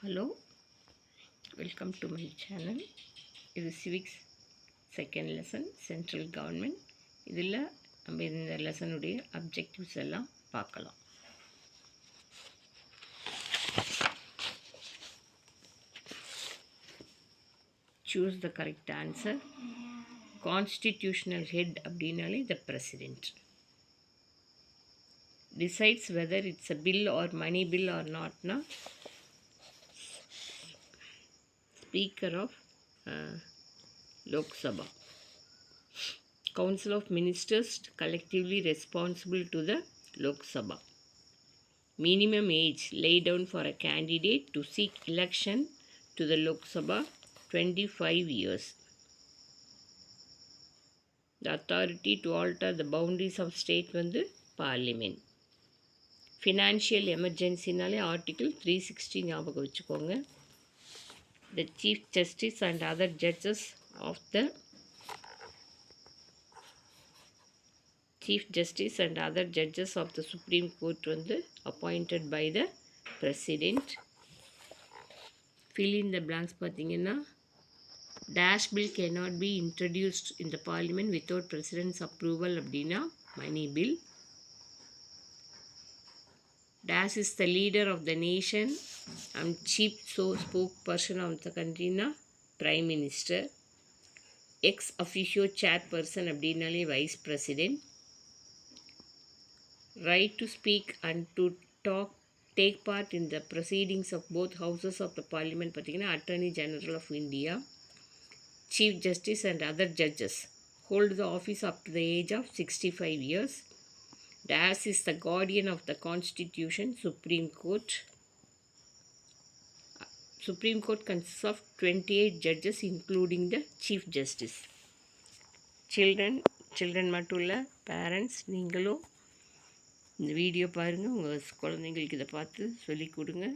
Hello, welcome to my channel. இது civics second lesson central government. இதில் நம்ம இந்த லெசனுடைய அப்ஜெக்டிவ்ஸ் எல்லாம் பார்க்கலாம். Choose the correct answer. Constitutional head அப்படின்னாலே the president. Decides whether it's a bill or money bill or நாட்னா Speaker of Lok Sabha. Council of Ministers collectively responsible to the Lok Sabha. Minimum age laid down for a candidate to seek election to the Lok Sabha 25 years. The authority to alter the boundaries of state வந்து Parliament. Financial emergency நாலே Article 360 ஞாபகம் வச்சுக்கோங்க. The Chief Justice and other judges of the Supreme Court வந்து appointed by the President. Fill in the blanks பார்த்தீங்கன்னா dash bill cannot be introduced in the parliament without President's approval அப்படின்னா money bill. Dash is the leader of the nation and chief spokesperson of the country na prime minister. Ex officio chairperson அப்படின்னாலே vice president. Right to speak and to take part in the proceedings of both houses of the parliament பார்த்தீங்கன்னா attorney general of India. Chief justice and other judges hold the office up to the age of 65 years. Dash is the guardian of the constitution. Supreme Court. Supreme Court consists of 28 judges including the Chief Justice. Children மட்டும் இல்லை, parents நீங்களும் இந்த video பாருங்கள், உங்கள் குழந்தைங்களுக்கு இதை பார்த்து சொல்லிக் கொடுங்க.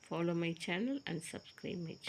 Follow my channel and subscribe my channel.